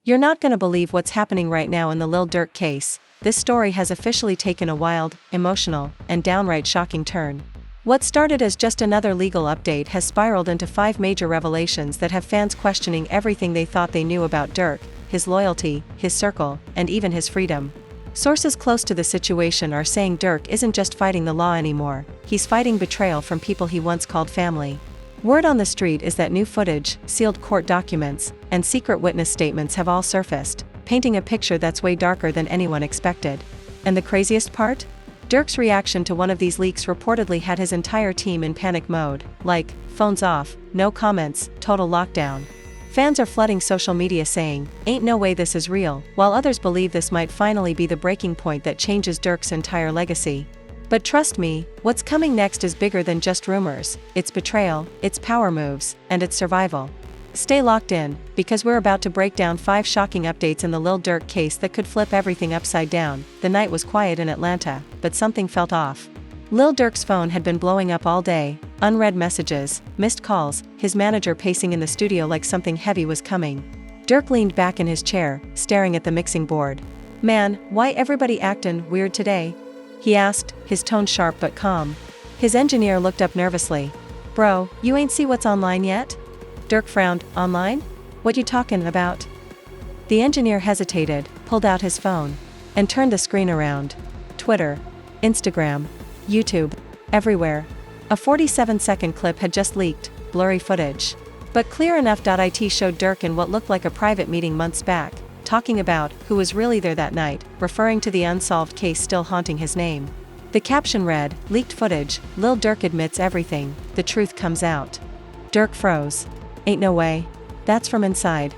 You're not gonna believe what's happening right now in the Lil Durk case. This story has officially taken a wild, emotional, and downright shocking turn. What started as just another legal update has spiraled into 5 major revelations that have fans questioning everything they thought they knew about Durk, his loyalty, his circle, and even his freedom. Sources close to the situation are saying Durk isn't just fighting the law anymore, he's fighting betrayal from people he once called family. Word on the street is that new footage, sealed court documents, and secret witness statements have all surfaced, painting a picture that's way darker than anyone expected. And the craziest part? Durk's reaction to one of these leaks reportedly had his entire team in panic mode, like, phones off, no comments, total lockdown. Fans are flooding social media saying, ain't no way this is real, while others believe this might finally be the breaking point that changes Durk's entire legacy. But trust me, what's coming next is bigger than just rumors, it's betrayal, it's power moves, and it's survival. Stay locked in, because we're about to break down 5 shocking updates in the Lil Durk case that could flip everything upside down. The night was quiet in Atlanta, but something felt off. Lil Durk's phone had been blowing up all day, unread messages, missed calls, his manager pacing in the studio like something heavy was coming. Durk leaned back in his chair, staring at the mixing board. "Man, why everybody actin' weird today?" he asked, his tone sharp but calm. His engineer looked up nervously. "Bro, you ain't see what's online yet?" Durk frowned. "Online? What you talkin' about?" The engineer hesitated, pulled out his phone, and turned the screen around. Twitter, Instagram, YouTube, everywhere. A 47-second clip had just leaked, blurry footage. But clear enough. It showed Durk in what looked like a private meeting months back, talking about who was really there that night, referring to the unsolved case still haunting his name. The caption read, "Leaked footage, Lil Durk admits everything, the truth comes out." Durk froze. "Ain't no way. That's from inside."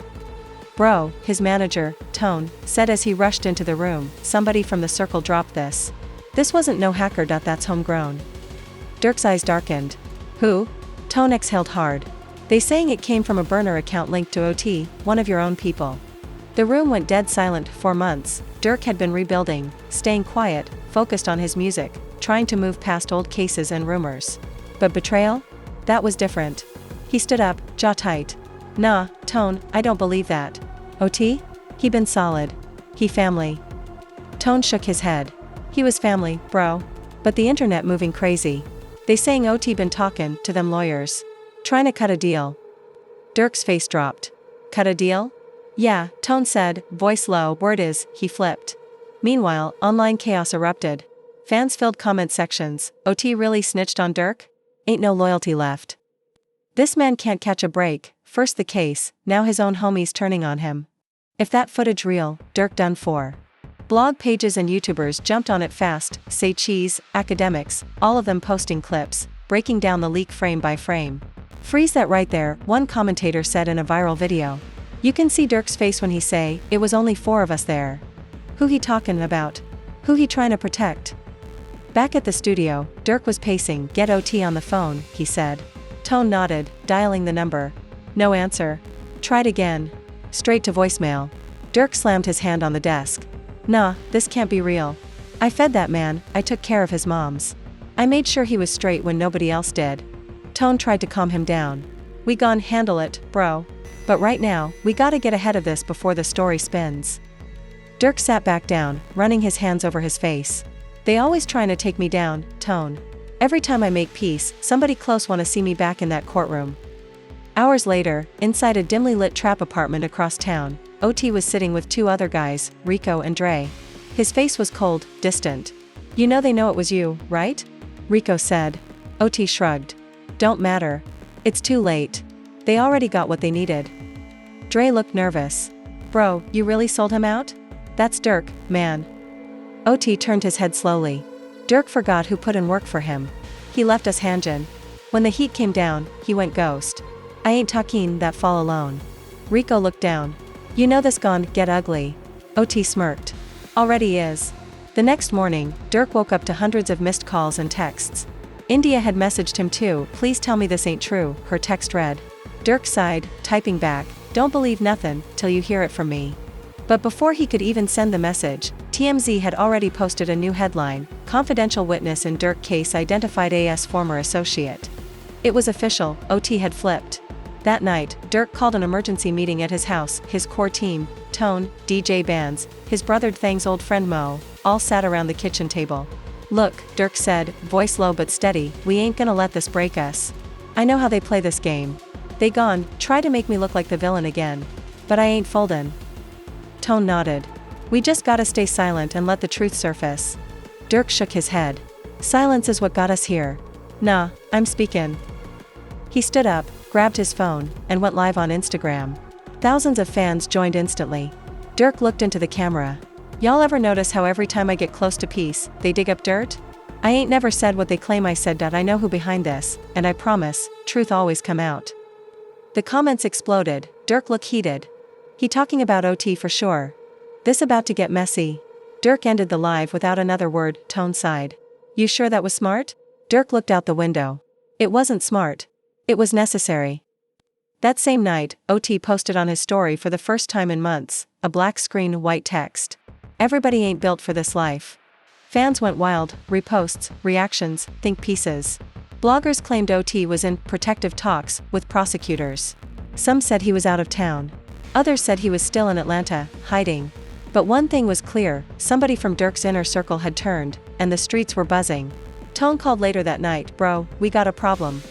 "Bro," his manager, Tone, said as he rushed into the room, "somebody from the circle dropped this. This wasn't no hacker. That's homegrown." Durk's eyes darkened. "Who?" Tone exhaled hard. "They saying it came from a burner account linked to OT, one of your own people." The room went dead silent. For months, Durk had been rebuilding, staying quiet, focused on his music, trying to move past old cases and rumors. But betrayal? That was different. He stood up, jaw tight. "Nah, Tone, I don't believe that." "OT? He been solid. He family." Tone shook his head. "He was family, bro. But the internet moving crazy. They saying OT been talking to them lawyers. Trying to cut a deal." Durk's face dropped. "Cut a deal?" "Yeah," Tone said, voice low. "Word is, he flipped." Meanwhile, online chaos erupted. Fans filled comment sections. "OT really snitched on Durk? Ain't no loyalty left. This man can't catch a break, first the case, now his own homies turning on him. If that footage real, Durk done for." Blog pages and YouTubers jumped on it fast, Say Cheese, academics, all of them posting clips, breaking down the leak frame by frame. "Freeze that right there," one commentator said in a viral video. "You can see Durk's face when he say, it was only 4 of us there. Who he talkin' about? Who he trying to protect?" Back at the studio, Durk was pacing. "Get OT on the phone," he said. Tone nodded, dialing the number. No answer. Tried again. Straight to voicemail. Durk slammed his hand on the desk. "Nah, this can't be real. I fed that man, I took care of his moms. I made sure he was straight when nobody else did." Tone tried to calm him down. "We gon' handle it, bro. But right now, we gotta get ahead of this before the story spins." Durk sat back down, running his hands over his face. "They always trying to take me down, Tone. Every time I make peace, somebody close wanna see me back in that courtroom." Hours later, inside a dimly lit trap apartment across town, OT was sitting with 2 other guys, Rico and Dre. His face was cold, distant. "You know they know it was you, right?" Rico said. OT shrugged. "Don't matter. It's too late. They already got what they needed." Dre looked nervous. "Bro, you really sold him out? That's Durk, man." OT turned his head slowly. "Durk forgot who put in work for him. He left us hangin'. When the heat came down, he went ghost. I ain't talking that fall alone." Rico looked down. "You know this gon' get ugly." OT smirked. "Already is." The next morning, Durk woke up to hundreds of missed calls and texts. India had messaged him too. "Please tell me this ain't true," her text read. Durk sighed, typing back, "Don't believe nothin' till you hear it from me." But before he could even send the message, TMZ had already posted a new headline, "Confidential witness in Durk case identified as former associate." It was official, OT had flipped. That night, Durk called an emergency meeting at his house. His core team, Tone, DJ Bands, his brother Thang's old friend Mo, all sat around the kitchen table. "Look," Durk said, voice low but steady, "we ain't gonna let this break us. I know how they play this game. They gone, try to make me look like the villain again. But I ain't foldin'." Tone nodded. "We just gotta stay silent and let the truth surface." Durk shook his head. "Silence is what got us here. Nah, I'm speakin'." He stood up, grabbed his phone, and went live on Instagram. Thousands of fans joined instantly. Durk looked into the camera. "Y'all ever notice how every time I get close to peace, they dig up dirt? I ain't never said what they claim I said. I know who behind this, and I promise, truth always come out." The comments exploded. Durk looked heated. "He talking about OT for sure. This about to get messy." Durk ended the live without another word. Tone sighed. "You sure that was smart?" Durk looked out the window. It wasn't smart. It was necessary. That same night, OT posted on his story for the first time in months, a black screen, white text. "Everybody ain't built for this life." Fans went wild, reposts, reactions, think pieces. Bloggers claimed OT was in protective talks with prosecutors. Some said he was out of town. Others said he was still in Atlanta, hiding. But one thing was clear, somebody from Durk's inner circle had turned, and the streets were buzzing. Tone called later that night. "Bro, we got a problem."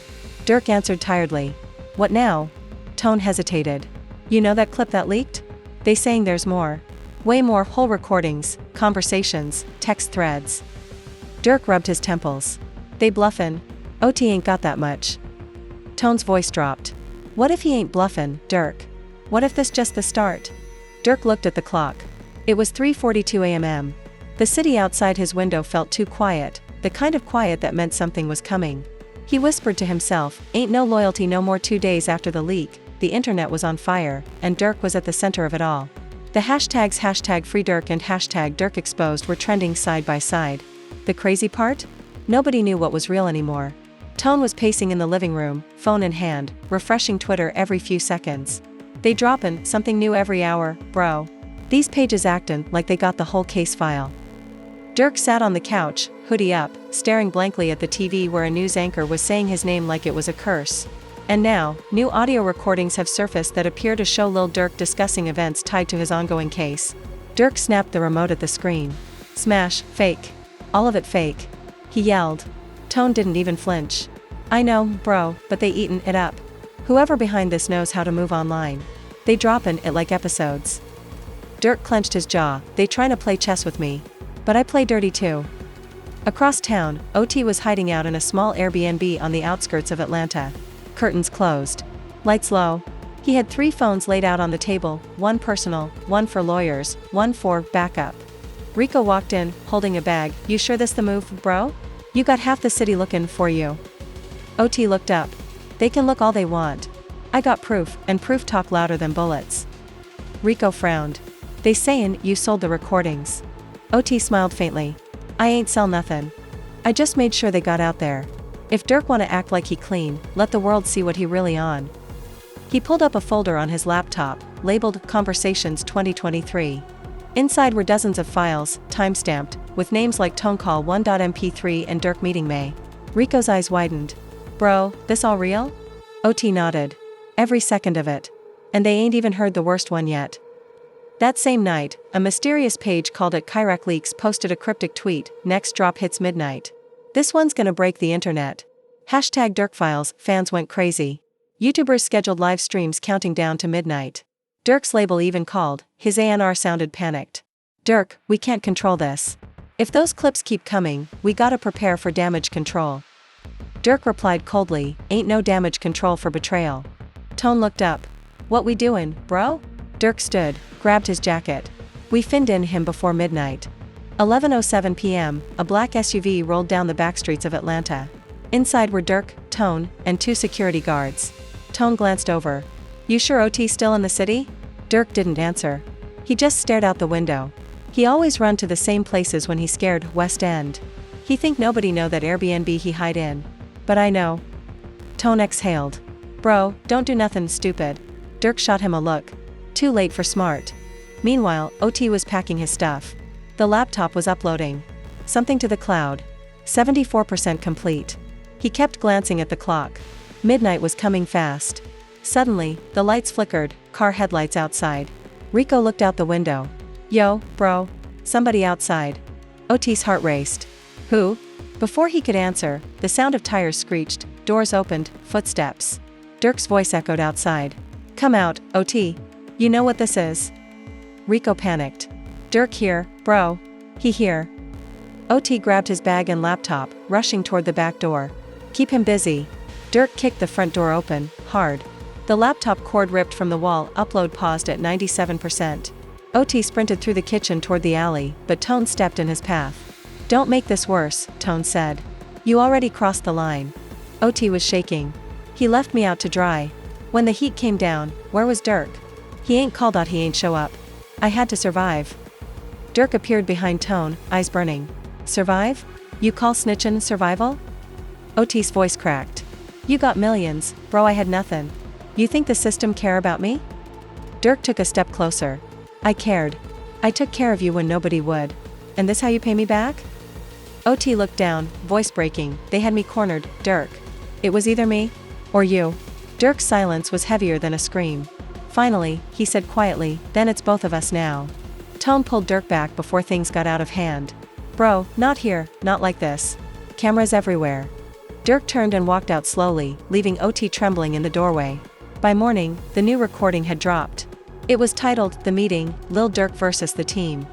Durk answered tiredly. "What now?" Tone hesitated. "You know that clip that leaked? They saying there's more. Way more, whole recordings, conversations, text threads." Durk rubbed his temples. "They bluffin'. OT ain't got that much." Tone's voice dropped. "What if he ain't bluffin', Durk? What if this just the start?" Durk looked at the clock. It was 3:42 a.m. The city outside his window felt too quiet, the kind of quiet that meant something was coming. He whispered to himself, "Ain't no loyalty no more." 2 days after the leak, the internet was on fire, and Durk was at the center of it all. The hashtags #FreeDurk and #DurkExposed were trending side by side. The crazy part? Nobody knew what was real anymore. Tone was pacing in the living room, phone in hand, refreshing Twitter every few seconds. "They droppin' something new every hour, bro. These pages actin' like they got the whole case file." Durk sat on the couch, hoodie up, staring blankly at the TV where a news anchor was saying his name like it was a curse. And now, new audio recordings have surfaced that appear to show Lil Durk discussing events tied to his ongoing case. Durk snapped the remote at the screen. "Smash, fake. All of it fake," he yelled. Tone didn't even flinch. "I know, bro, but they eaten it up. Whoever behind this knows how to move online. They droppin' it like episodes." Durk clenched his jaw. "They tryna play chess with me. But I play dirty too." Across town, OT was hiding out in a small Airbnb on the outskirts of Atlanta. Curtains closed. Lights low. He had 3 phones laid out on the table, one personal, one for lawyers, one for backup. Rico walked in, holding a bag. "You sure this the move, bro? You got half the city looking for you." OT looked up. "They can look all they want. I got proof, and proof talk louder than bullets." Rico frowned. "They sayin' you sold the recordings." OT smiled faintly. "I ain't sell nothin'. I just made sure they got out there. If Durk wanna act like he clean, let the world see what he really on." He pulled up a folder on his laptop, labeled Conversations 2023. Inside were dozens of files, timestamped, with names like Tonecall 1.mp3 and Durk Meeting May. Rico's eyes widened. "Bro, this all real?" OT nodded. "Every second of it. And they ain't even heard the worst one yet." That same night, a mysterious page called at Chirac Leaks posted a cryptic tweet. "Next drop hits midnight. This one's gonna break the internet. #DurkFiles." Fans went crazy. YouTubers scheduled live streams counting down to midnight. Durk's label even called. His A&R sounded panicked. "Durk, we can't control this. If those clips keep coming, we gotta prepare for damage control." Durk replied coldly, "Ain't no damage control for betrayal." Tone looked up. "What we doing, bro?" Durk stood, grabbed his jacket. "We finned in him before midnight." 11:07 p.m., a black SUV rolled down the backstreets of Atlanta. Inside were Durk, Tone, and 2 security guards. Tone glanced over. "You sure OT's still in the city?" Durk didn't answer. He just stared out the window. He always run to the same places when he's scared. West End. He think nobody know that Airbnb he hide in. "But I know." Tone exhaled. "Bro, don't do nothing stupid." Durk shot him a look. Too late for smart. Meanwhile, OT was packing his stuff. The laptop was uploading something to the cloud. 74% complete. He kept glancing at the clock. Midnight was coming fast. Suddenly, the lights flickered, car headlights outside. Rico looked out the window. Yo, bro. Somebody outside. OT's heart raced. Who? Before he could answer, the sound of tires screeched, doors opened, footsteps. Durk's voice echoed outside. Come out, OT. You know what this is? Rico panicked. Durk here, bro. He here. OT grabbed his bag and laptop, rushing toward the back door. Keep him busy. Durk kicked the front door open, hard. The laptop cord ripped from the wall, upload paused at 97%. OT sprinted through the kitchen toward the alley, but Tone stepped in his path. Don't make this worse, Tone said. You already crossed the line. OT was shaking. He left me out to dry. When the heat came down, where was Durk? He ain't called out, he ain't show up. I had to survive. Durk appeared behind Tone, eyes burning. Survive? You call snitchin' survival? OT's voice cracked. You got millions, bro, I had nothing. You think the system care about me? Durk took a step closer. I cared. I took care of you when nobody would. And this how you pay me back? OT looked down, voice breaking. They had me cornered, Durk. It was either me or you. Durk's silence was heavier than a scream. Finally, he said quietly, then it's both of us now. Tone pulled Durk back before things got out of hand. Bro, not here, not like this. Cameras everywhere. Durk turned and walked out slowly, leaving OT trembling in the doorway. By morning, the new recording had dropped. It was titled, The Meeting, Lil Durk vs. the Team.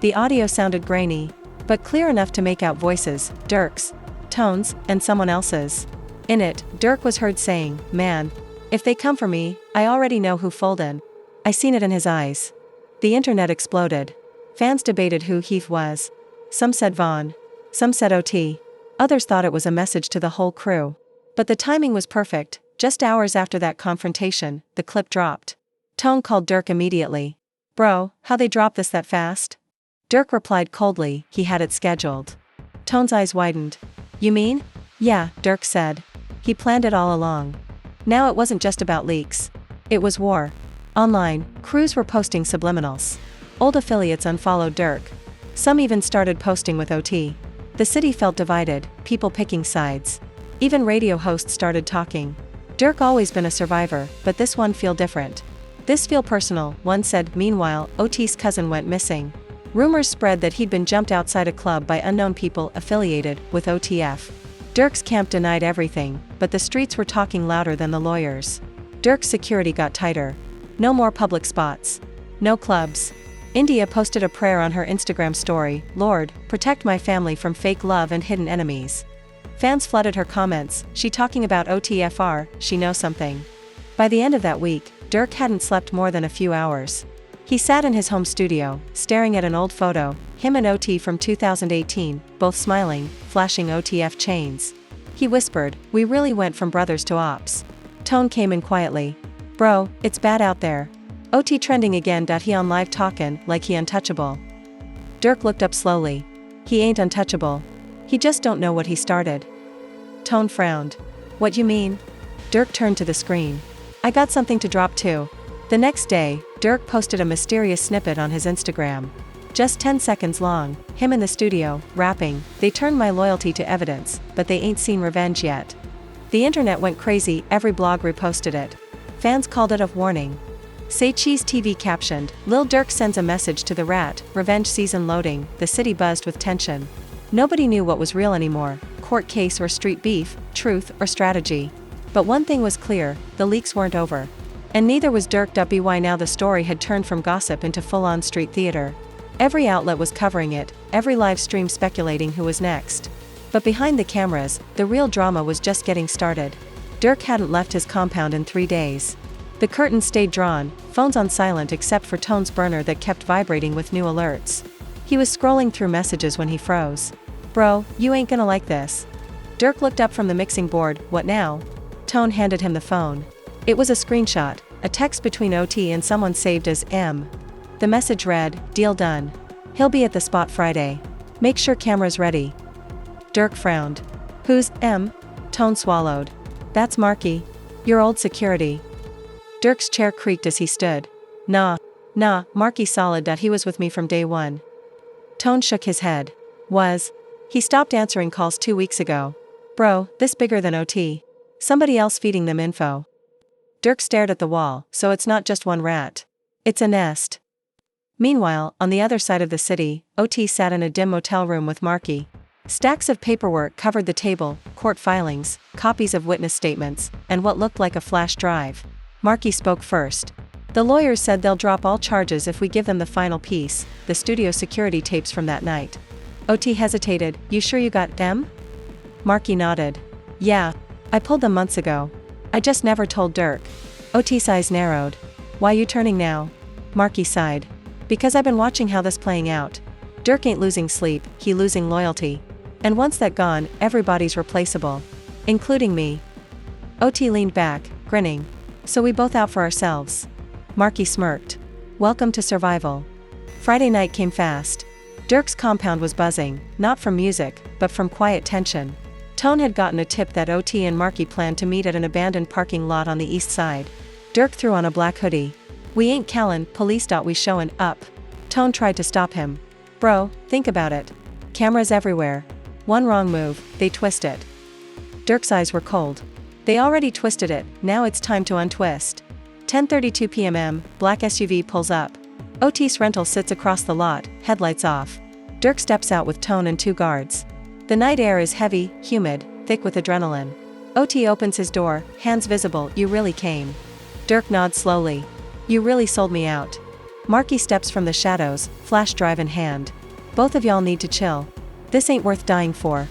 The audio sounded grainy, but clear enough to make out voices, Durk's, Tone's, and someone else's. In it, Durk was heard saying, man, if they come for me, I already know who folded. I seen it in his eyes. The internet exploded. Fans debated who Heath was. Some said Vaughn. Some said OT. Others thought it was a message to the whole crew. But the timing was perfect. Just hours after that confrontation, the clip dropped. Tone called Durk immediately. Bro, how they drop this that fast? Durk replied coldly, he had it scheduled. Tone's eyes widened. You mean? Yeah, Durk said. He planned it all along. Now it wasn't just about leaks. It was war. Online, crews were posting subliminals. Old affiliates unfollowed Durk. Some even started posting with OT. The city felt divided, people picking sides. Even radio hosts started talking. Durk always been a survivor, but this one feel different. This feel personal, one said. Meanwhile, OT's cousin went missing. Rumors spread that he'd been jumped outside a club by unknown people affiliated with OTF. Durk's camp denied everything, but the streets were talking louder than the lawyers. Durk's security got tighter. No more public spots. No clubs. India posted a prayer on her Instagram story, Lord, protect my family from fake love and hidden enemies. Fans flooded her comments, she talking about OTFR, she knows something. By the end of that week, Durk hadn't slept more than a few hours. He sat in his home studio, staring at an old photo, him and OT from 2018, both smiling, flashing OTF chains. He whispered, we really went from brothers to ops. Tone came in quietly. Bro, it's bad out there. OT trending again. He on live talkin' like he untouchable. Durk looked up slowly. He ain't untouchable. He just don't know what he started. Tone frowned. What you mean? Durk turned to the screen. I got something to drop too. The next day, Durk posted a mysterious snippet on his Instagram. Just 10 seconds long, him in the studio, rapping, they turned my loyalty to evidence, but they ain't seen revenge yet. The internet went crazy, every blog reposted it. Fans called it a warning. Say Cheese TV captioned, Lil Durk sends a message to the rat, revenge season loading. The city buzzed with tension. Nobody knew what was real anymore, court case or street beef, truth or strategy. But one thing was clear, the leaks weren't over. And neither was Durk. By now the story had turned from gossip into full-on street theater. Every outlet was covering it, every live stream speculating who was next. But behind the cameras, the real drama was just getting started. Durk hadn't left his compound in 3 days. The curtains stayed drawn, phones on silent except for Tone's burner that kept vibrating with new alerts. He was scrolling through messages when he froze. Bro, you ain't gonna like this. Durk looked up from the mixing board, what now? Tone handed him the phone. It was a screenshot, a text between OT and someone saved as M. The message read, deal done. He'll be at the spot Friday. Make sure camera's ready. Durk frowned. Who's M? Tone swallowed. That's Marky. Your old security. Durk's chair creaked as he stood. Nah, Marky solid. He was with me from day one. Tone shook his head. Was. He stopped answering calls 2 weeks ago. Bro, this bigger than OT. Somebody else feeding them info. Durk stared at the wall, so it's not just one rat. It's a nest. Meanwhile, on the other side of the city, OT sat in a dim motel room with Marky. Stacks of paperwork covered the table, court filings, copies of witness statements, and what looked like a flash drive. Marky spoke first. The lawyers said they'll drop all charges if we give them the final piece, the studio security tapes from that night. OT hesitated. You sure you got them? Marky nodded. Yeah. I pulled them months ago. I just never told Durk. OT's eyes narrowed. Why you turning now? Marky sighed. Because I've been watching how this playing out. Durk ain't losing sleep, he losing loyalty. And once that gone, everybody's replaceable. Including me. OT leaned back, grinning. So we both out for ourselves. Marky smirked. Welcome to survival. Friday night came fast. Durk's compound was buzzing, not from music, but from quiet tension. Tone had gotten a tip that OT and Marky planned to meet at an abandoned parking lot on the east side. Durk threw on a black hoodie. We ain't Callan, police. We showin' up. Tone tried to stop him. Bro, think about it. Cameras everywhere. One wrong move, they twist it. Durk's eyes were cold. They already twisted it, now it's time to untwist. 10:32 p.m, black SUV pulls up. Otis rental sits across the lot, headlights off. Durk steps out with Tone and two guards. The night air is heavy, humid, thick with adrenaline. OT opens his door, hands visible. You really came. Durk nods slowly. You really sold me out. Marky steps from the shadows, flash drive in hand. Both of y'all need to chill. This ain't worth dying for.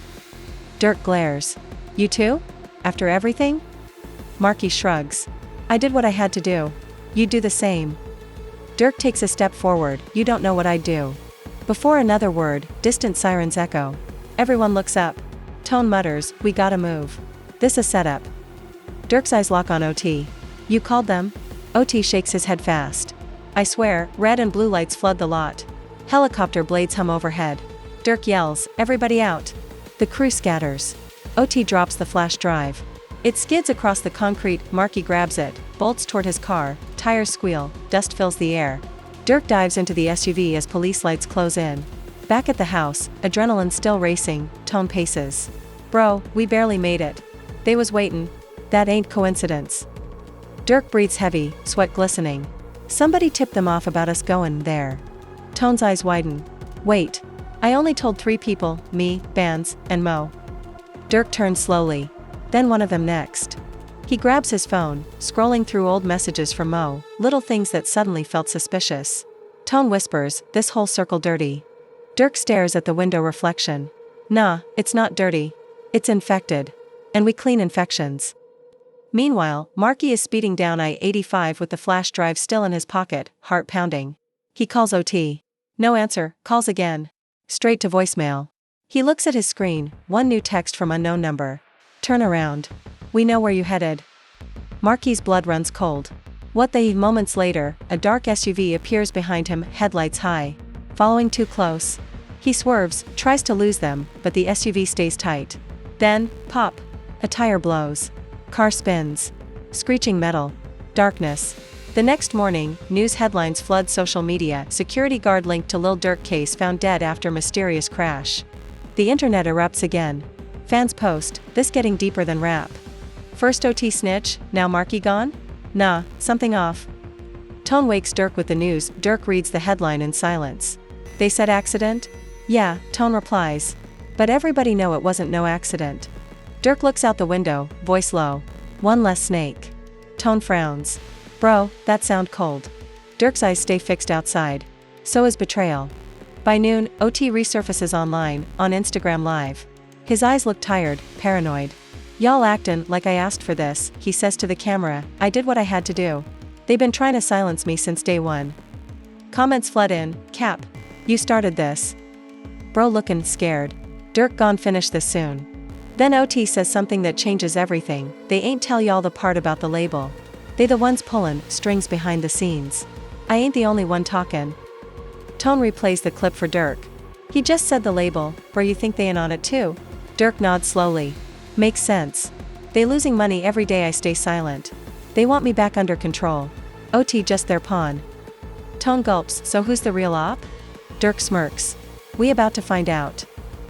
Durk glares. You too? After everything? Marky shrugs. I did what I had to do. You'd do the same. Durk takes a step forward. You don't know what I'd do. Before another word, distant sirens echo. Everyone looks up. Tone mutters, we gotta move. This a setup. Durk's eyes lock on OT. You called them? OT shakes his head fast. I swear, red and blue lights flood the lot. Helicopter blades hum overhead. Durk yells, everybody out. The crew scatters. OT drops the flash drive. It skids across the concrete. Marky grabs it, bolts toward his car, tires squeal, dust fills the air. Durk dives into the SUV as police lights close in. Back at the house, adrenaline still racing, Tone paces. Bro, we barely made it. They was waitin'. That ain't coincidence. Durk breathes heavy, sweat glistening. Somebody tipped them off about us going there. Tone's eyes widen. Wait. I only told 3 people, me, Bands, and Mo. Durk turns slowly. Then one of them next. He grabs his phone, scrolling through old messages from Mo, little things that suddenly felt suspicious. Tone whispers, this whole circle dirty. Durk stares at the window reflection. Nah, it's not dirty. It's infected. And we clean infections. Meanwhile, Marky is speeding down I-85 with the flash drive still in his pocket, heart pounding. He calls OT. No answer, calls again. Straight to voicemail. He looks at his screen, one new text from unknown number. Turn around. We know where you headed. Marky's blood runs cold. What the moments later, a dark SUV appears behind him, headlights high. Following too close. He swerves, tries to lose them, but the SUV stays tight. Then, pop. A tire blows. Car spins. Screeching metal. Darkness. The next morning, news headlines flood social media. Security guard linked to Lil Durk case found dead after mysterious crash. The internet erupts again. Fans post, this getting deeper than rap. First OT snitch, now Marky gone? Nah, something off. Tone wakes Durk with the news. Durk reads the headline in silence. They said accident? Yeah, Tone replies. But everybody know it wasn't no accident. Durk looks out the window, voice low. One less snake. Tone frowns. Bro, that sound cold. Durk's eyes stay fixed outside. So is betrayal. By noon, OT resurfaces online, on Instagram Live. His eyes look tired, paranoid. Y'all actin' like I asked for this, he says to the camera. I did what I had to do. They been trying to silence me since day one. Comments flood in. Cap. You started this. Bro lookin' scared. Durk gon' finish this soon. Then OT says something that changes everything. They ain't tell y'all the part about the label. They the ones pullin' strings behind the scenes. I ain't the only one talkin'. Tone replays the clip for Durk. He just said the label, bro, you think they in on it too? Durk nods slowly. Makes sense. They losing money every day I stay silent. They want me back under control. OT just their pawn. Tone gulps, so who's the real op? Durk smirks. We about to find out.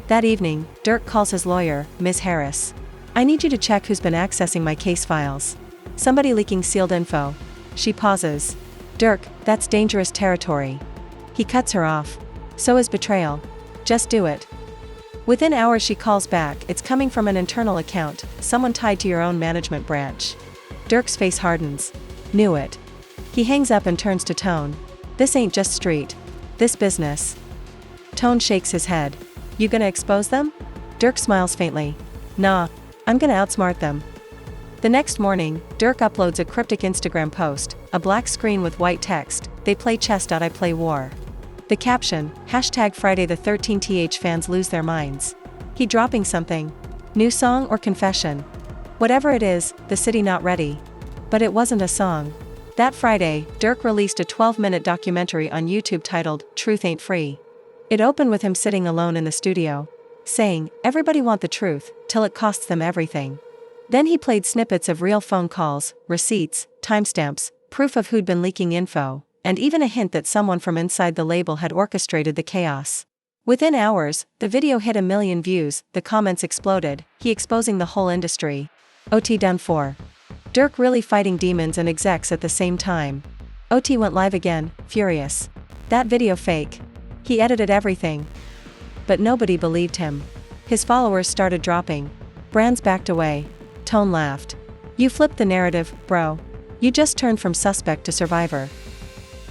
That evening, Durk calls his lawyer, Ms. Harris. I need you to check who's been accessing my case files. Somebody leaking sealed info. She pauses. Durk, that's dangerous territory. He cuts her off. So is betrayal. Just do it. Within hours she calls back, it's coming from an internal account, someone tied to your own management branch. Durk's face hardens. Knew it. He hangs up and turns to Tone. This ain't just street. This business. Tone shakes his head. You gonna expose them? Durk smiles faintly. Nah. I'm gonna outsmart them. The next morning, Durk uploads a cryptic Instagram post, a black screen with white text, they play chess. I play war. The caption, #Friday the 13th fans lose their minds. He dropping something? New song or confession? Whatever it is, the city not ready. But it wasn't a song. That Friday, Durk released a 12-minute documentary on YouTube titled, Truth Ain't Free. It opened with him sitting alone in the studio, saying, everybody want the truth, till it costs them everything. Then he played snippets of real phone calls, receipts, timestamps, proof of who'd been leaking info, and even a hint that someone from inside the label had orchestrated the chaos. Within hours, the video hit 1 million views, the comments exploded, he exposing the whole industry. OT done for. Durk really fighting demons and execs at the same time. OT went live again, furious. That video fake. He edited everything. But nobody believed him. His followers started dropping. Brands backed away. Tone laughed. You flipped the narrative, bro. You just turned from suspect to survivor.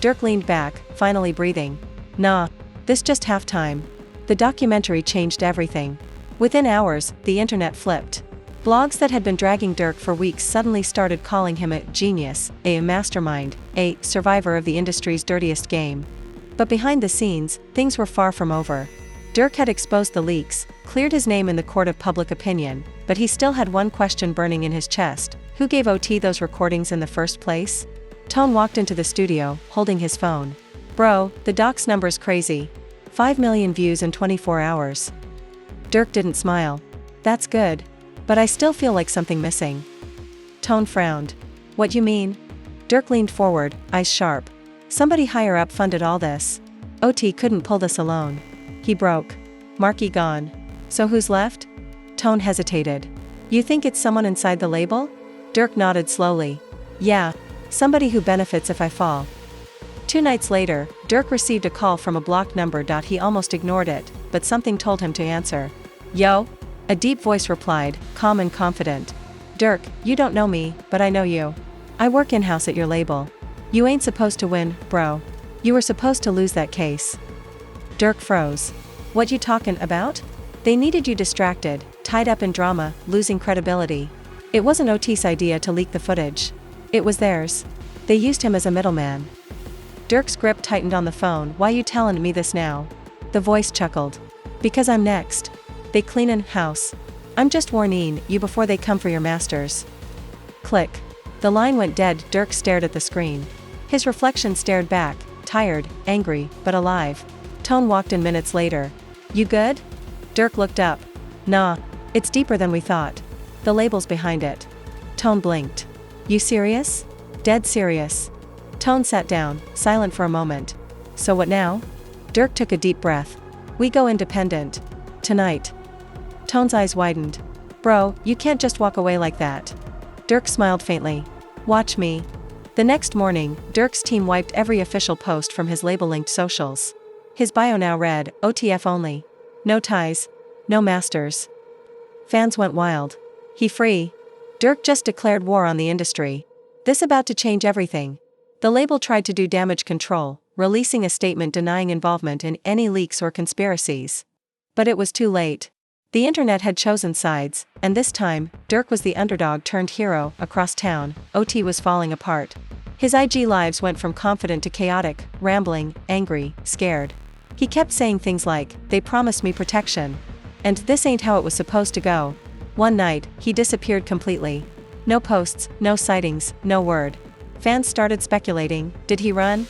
Durk leaned back, finally breathing. Nah, this just halftime. The documentary changed everything. Within hours, the internet flipped. Blogs that had been dragging Durk for weeks suddenly started calling him a genius, a mastermind, a survivor of the industry's dirtiest game. But behind the scenes, things were far from over. Durk had exposed the leaks, cleared his name in the court of public opinion, but he still had one question burning in his chest. Who gave OT those recordings in the first place? Tone walked into the studio, holding his phone. Bro, the doc's number's crazy. 5 million views in 24 hours. Durk didn't smile. That's good. But I still feel like something missing. Tone frowned. What you mean? Durk leaned forward, eyes sharp. Somebody higher up funded all this. OT couldn't pull this alone. He broke. Marky gone. So who's left? Tone hesitated. You think it's someone inside the label? Durk nodded slowly. Yeah. Somebody who benefits if I fall. 2 nights later, Durk received a call from a blocked number. He almost ignored it, but something told him to answer. Yo? A deep voice replied, calm and confident. Durk, you don't know me, but I know you. I work in-house at your label. You ain't supposed to win, bro. You were supposed to lose that case. Durk froze. What you talking about? They needed you distracted, tied up in drama, losing credibility. It wasn't OT's idea to leak the footage. It was theirs. They used him as a middleman. Durk's grip tightened on the phone. Why you telling me this now? The voice chuckled. Because I'm next. They clean in house. I'm just warning you before they come for your masters. Click. The line went dead. Durk stared at the screen. His reflection stared back, tired, angry, but alive. Tone walked in minutes later. You good? Durk looked up. Nah. It's deeper than we thought. The label's behind it. Tone blinked. You serious? Dead serious. Tone sat down, silent for a moment. So what now? Durk took a deep breath. We go independent. Tonight. Tone's eyes widened. Bro, you can't just walk away like that. Durk smiled faintly. Watch me. The next morning, Durk's team wiped every official post from his label-linked socials. His bio now read, OTF only. No ties. No masters. Fans went wild. He free. Durk just declared war on the industry. This about to change everything. The label tried to do damage control, releasing a statement denying involvement in any leaks or conspiracies. But it was too late. The internet had chosen sides, and this time, Durk was the underdog turned hero. Across town, OT was falling apart. His IG lives went from confident to chaotic, rambling, angry, scared. He kept saying things like, they promised me protection. And this ain't how it was supposed to go. One night, he disappeared completely. No posts, no sightings, no word. Fans started speculating, did he run?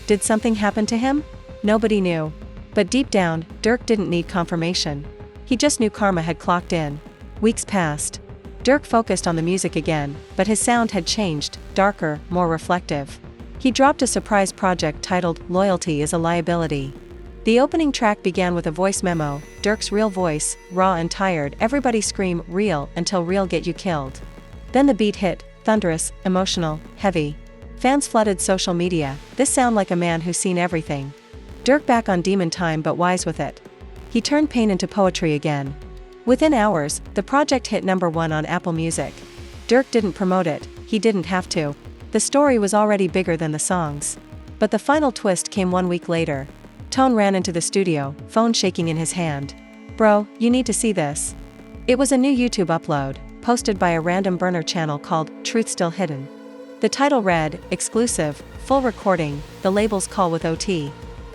Did something happen to him? Nobody knew. But deep down, Durk didn't need confirmation. He just knew karma had clocked in. Weeks passed. Durk focused on the music again, but his sound had changed, darker, more reflective. He dropped a surprise project titled, Loyalty is a Liability. The opening track began with a voice memo, Durk's real voice, raw and tired, everybody scream, real, until real get you killed. Then the beat hit, thunderous, emotional, heavy. Fans flooded social media. This sound like a man who's seen everything. Durk back on demon time but wise with it. He turned pain into poetry again. Within hours, the project hit #1 on Apple Music. Durk didn't promote it, he didn't have to. The story was already bigger than the songs. But the final twist came 1 week later. Tone ran into the studio, phone shaking in his hand. "Bro, you need to see this." It was a new YouTube upload, posted by a random burner channel called Truth Still Hidden. The title read, "Exclusive, full recording, the label's call with OT."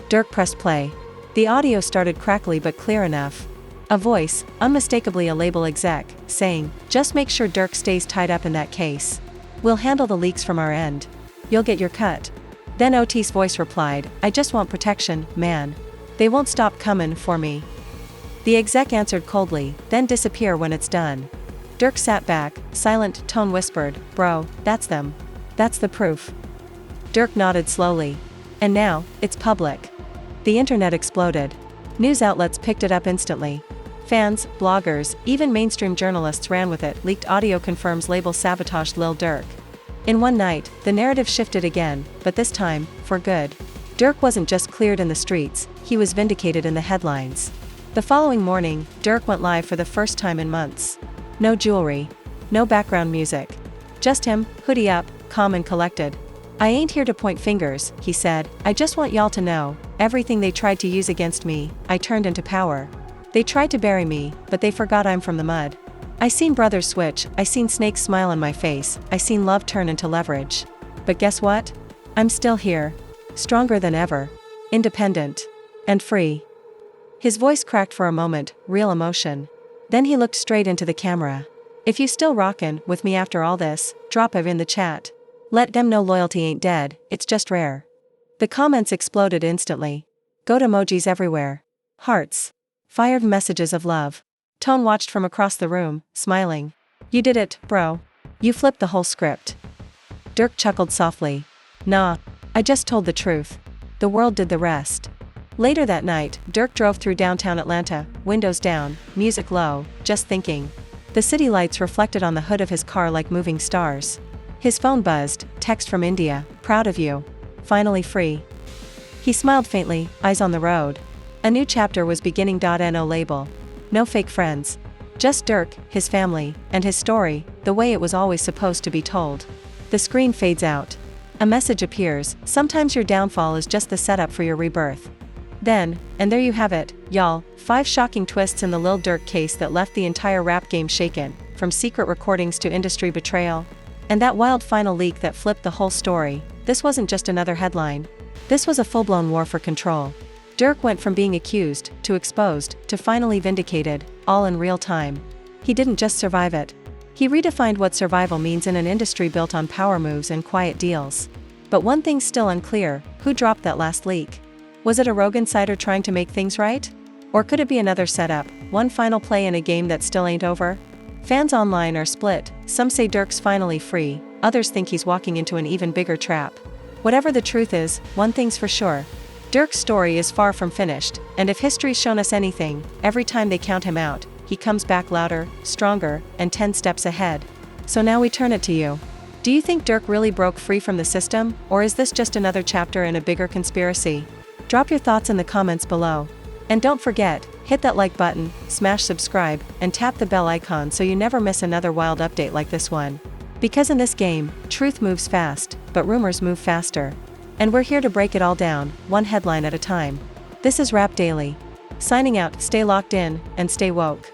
Durk pressed play. The audio started crackly but clear enough. A voice, unmistakably a label exec, saying, "Just make sure Durk stays tied up in that case. We'll handle the leaks from our end. You'll get your cut." Then OT's voice replied, "I just want protection, man. They won't stop comin' for me." The exec answered coldly, "Then disappear when it's done." Durk sat back, silent. Tone whispered, "Bro, that's them. That's the proof." Durk nodded slowly. "And now, it's public." The internet exploded. News outlets picked it up instantly. Fans, bloggers, even mainstream journalists ran with it. Leaked audio confirms label sabotaged Lil Durk. In one night, the narrative shifted again, but this time, for good. Durk wasn't just cleared in the streets, he was vindicated in the headlines. The following morning, Durk went live for the first time in months. No jewelry. No background music. Just him, hoodie up, calm and collected. "I ain't here to point fingers," he said, "I just want y'all to know, everything they tried to use against me, I turned into power. They tried to bury me, but they forgot I'm from the mud. I seen brothers switch, I seen snakes smile on my face, I seen love turn into leverage. But guess what? I'm still here. Stronger than ever. Independent. And free." His voice cracked for a moment, real emotion. Then he looked straight into the camera. "If you still rockin' with me after all this, drop it in the chat. Let them know loyalty ain't dead, it's just rare." The comments exploded instantly. Goat emojis everywhere. Hearts. Fired messages of love. Tone watched from across the room, smiling. "You did it, bro. You flipped the whole script." Durk chuckled softly. "Nah. I just told the truth. The world did the rest." Later that night, Durk drove through downtown Atlanta, windows down, music low, just thinking. The city lights reflected on the hood of his car like moving stars. His phone buzzed, text from India, "Proud of you. Finally free." He smiled faintly, eyes on the road. A new chapter was beginning. No label. No fake friends. Just Durk, his family, and his story, the way it was always supposed to be told. The screen fades out. A message appears, sometimes your downfall is just the setup for your rebirth. Then, and there you have it, y'all, 5 shocking twists in the Lil Durk case that left the entire rap game shaken, from secret recordings to industry betrayal. And that wild final leak that flipped the whole story. This wasn't just another headline. This was a full-blown war for control. Durk went from being accused, to exposed, to finally vindicated, all in real time. He didn't just survive it. He redefined what survival means in an industry built on power moves and quiet deals. But one thing's still unclear, who dropped that last leak? Was it a rogue insider trying to make things right? Or could it be another setup, one final play in a game that still ain't over? Fans online are split, some say Durk's finally free, others think he's walking into an even bigger trap. Whatever the truth is, one thing's for sure. Durk's story is far from finished, and if history's shown us anything, every time they count him out, he comes back louder, stronger, and 10 steps ahead. So now we turn it to you. Do you think Durk really broke free from the system, or is this just another chapter in a bigger conspiracy? Drop your thoughts in the comments below. And don't forget, hit that like button, smash subscribe, and tap the bell icon so you never miss another wild update like this one. Because in this game, truth moves fast, but rumors move faster. And we're here to break it all down, one headline at a time. This is Rap Daily. Signing out, stay locked in, and stay woke.